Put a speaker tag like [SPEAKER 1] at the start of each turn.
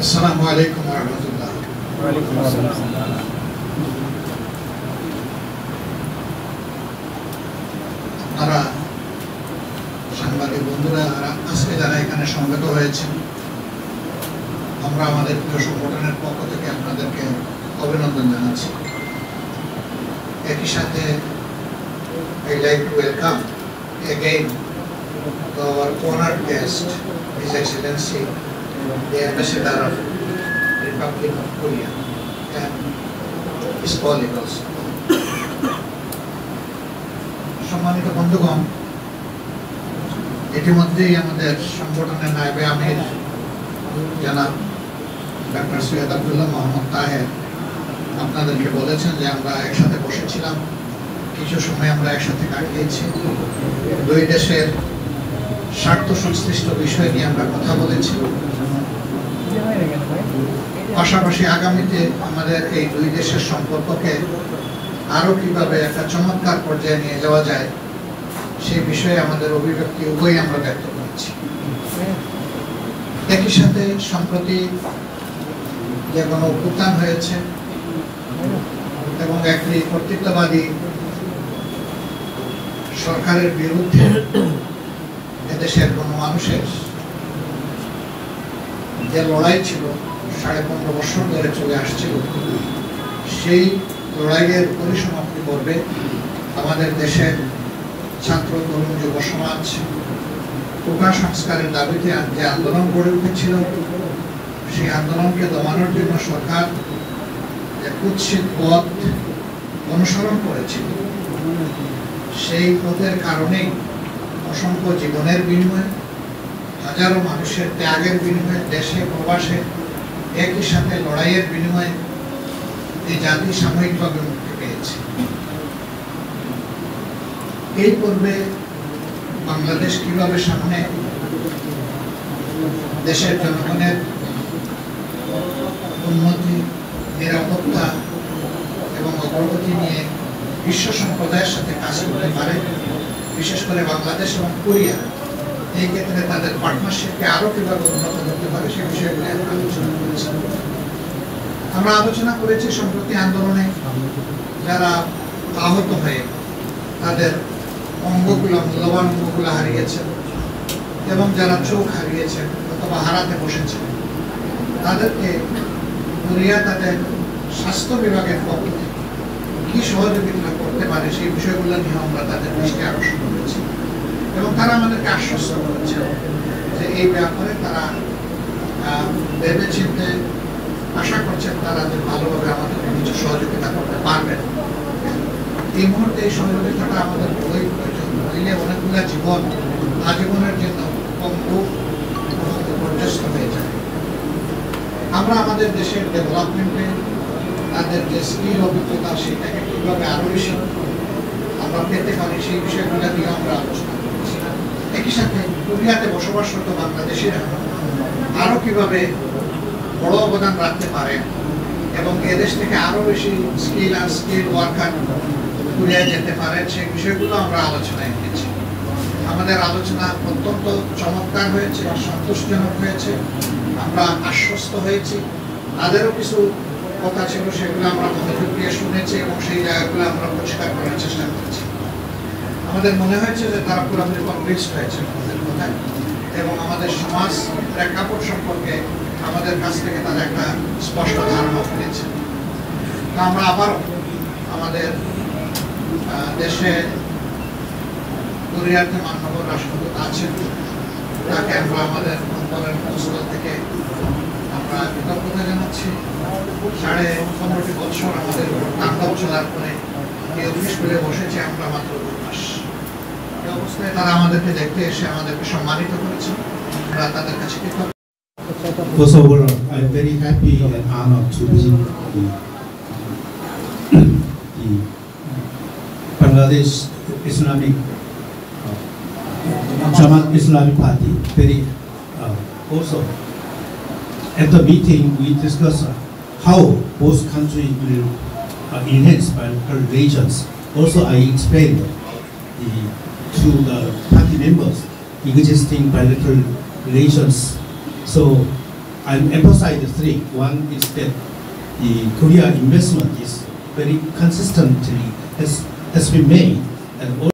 [SPEAKER 1] আসসালামু আলাইকুম ওয়া রাহমাতুল্লাহ।
[SPEAKER 2] ওয়া আলাইকুম আসসালাম।
[SPEAKER 1] আপনারা সাংবাদিক বন্ধুরা আজকে যারা এখানে সমবেত হয়েছেন, আমরা আমাদের প্রিয় সংগঠনের পক্ষ থেকে আপনাদেরকে অভিনন্দন জানাচ্ছি। একই সাথে I like to welcome again to our honored guest, His Excellency, the Ambassador of Republic of Korea and his colleagues also. সম্মানিত বন্ধুগণ, ইতিমধ্যেই আমাদের সংগঠনের নায়েবে আমির জনাব ডক্টর সৈয়দ আব্দুল্লাহ মোহাম্মদ তাহের আপনাদেরকে বলেছেন যে আমরা একসাথে বসেছিলাম, কিছু সময় আমরা একসাথে কাটিয়েছি, দুই দেশের স্বার্থ সংশ্লিষ্ট বিষয় নিয়ে আমরা কথা বলেছি। পাশাপাশি আগামীতে আমাদের এই দুই দেশের সম্পর্ককে আরো কিভাবে একটা চমৎকার পর্যায়ে নিয়ে যাওয়া যায় সেই বিষয়ে আমাদের অভিব্যক্তি উভয়ই আমরা ব্যক্ত করেছি। একই সাথে সম্প্রতি যে কোনো অভ্যুত্থান হয়েছে এবং একটি কর্তৃত্ববাদী সরকারের বিরুদ্ধে এদেশের কোনো মানুষের যে লড়াই ছিল 15.5 বছর ধরে চলে আসছিল, সেই লড়াইয়ের পরিসমাপ্তি করবে আমাদের দেশের ছাত্র তরুণ যুব সমাজ কোটা সংস্কারের দাবিতে যে আন্দোলন গড়ে উঠেছিল, সেই আন্দোলনকে দমানোর জন্য সরকার যে কুৎসিত পথ অনুসরণ করেছিল, সেই পথের কারণেই অসংখ্য জীবনের বিনিময়ে, হাজারো মানুষের ত্যাগের বিনিময়ে, দেশে প্রবাসে একই সাথে লড়াইয়ের বিনিময়ে এই জাতি সাময়িকভাবে মুক্তি পেয়েছে। এই পর্বে বাংলাদেশ কিভাবে সামনে দেশের জনগণের উন্নতি, নিরাপত্তা এবং অগ্রগতি নিয়ে বিশ্ব সম্প্রদায়ের সাথে কাজ করতে পারে, বিশেষ করে বাংলাদেশ এবং কোরিয়া এই ক্ষেত্রে তাদের পার্টনারশিপকে আরো কিভাবে উন্নত করতে পারে সে বিষয়গুলো আমরা আলোচনা করেছি। আমরা আলোচনা করেছি সম্প্রতি আন্দোলনে যারা আহত হয়ে তাদের অঙ্গগুলো, মূল্যবান অঙ্গগুলো হারিয়েছেন এবং যারা চোখ হারিয়েছেন অথবা হারাতে বসেছেন, তাদেরকে কোরিয়া তাদের স্বাস্থ্য বিভাগের পক্ষ থেকে কি সহযোগিতা করতে পারে সেই বিষয়গুলো নিয়ে আমরা তাদের দৃষ্টি আকর্ষণ করেছি এবং তারা আমাদেরকে আশ্বস্ত করেছে যে এই ব্যাপারে তারা ভেবে চিন্তে আশা করছেন তারা যে ভালোভাবে আমাদেরকে কিছু সহযোগিতা করতে পারবেন। এই মুহূর্তে এই সহযোগিতাটা আমাদের খুবই প্রয়োজন, নইলে অনেকগুলো জীবন আজীবনের জন্য পঙ্গু বিপর্যস্ত হয়ে যায়। আমরা আমাদের দেশের ডেভেলপমেন্টে তাদের যে স্কিল অভিজ্ঞতা সেটাকে কিভাবে আরো বেশি আমরা পেতে পারি সেই বিষয়গুলো নিয়ে আমরা আলোচনা করেছি। একই সাথে কোরিয়াতে বসবাসরত বাংলাদেশিরা আরো কিভাবে বড় অবদান রাখতে পারেন এবং এদেশ থেকে আরো বেশি স্কিল আর স্কিল ওয়ার্কার কোরিয়ায় যেতে পারেন সেই বিষয়গুলো আমরা আলোচনায় নিয়েছি। আমাদের আলোচনা অত্যন্ত চমৎকার হয়েছে, সন্তোষজনক হয়েছে, আমরা আশ্বস্ত হয়েছি। তাদেরও কিছু কথা ছিল সেগুলো আমরা মনোযোগ দিয়ে শুনেছি এবং সেই জায়গাগুলো আমরা পরিষ্কার করার চেষ্টা করেছি। আমাদের মনে হয়েছে যে তারা পুরোপুরি কনভিন্স হয়েছে আমাদের কথায় এবং আমাদের সমাজ প্রেক্ষাপট সম্পর্কে আমাদের কাছ থেকে তারা একটা স্পষ্ট ধারণা পেয়েছে। আমরা আবারও আমাদের দেশে কোরিয়াতে মাননীয় রাষ্ট্রদূত আছেন, তাকে আমরা আমাদের অন্তরের অবস্থা থেকে আমরা কৃতজ্ঞতা জানাচ্ছি। 15.5 বছর আমাদের তাণ্ডব চলার পরে এই অফিস খুলে বসেছে আমরা মাত্র 2 মাস। এই অবস্থায় তারা আমাদেরকে দেখতে এসে আমাদেরকে সম্মানিত করেছে, আমরা তাদের কাছে কৃতজ্ঞ।
[SPEAKER 3] First of all, I'm very happy and honored to visit the Bangladesh Islamic Jamaat Islamic Party. Also, at the meeting, we discussed how both countries will enhance bilateral relations. Also, I explained to the party members existing bilateral relations. So I'm emphasizing three. One is that the Korea investment is very consistently has been made, and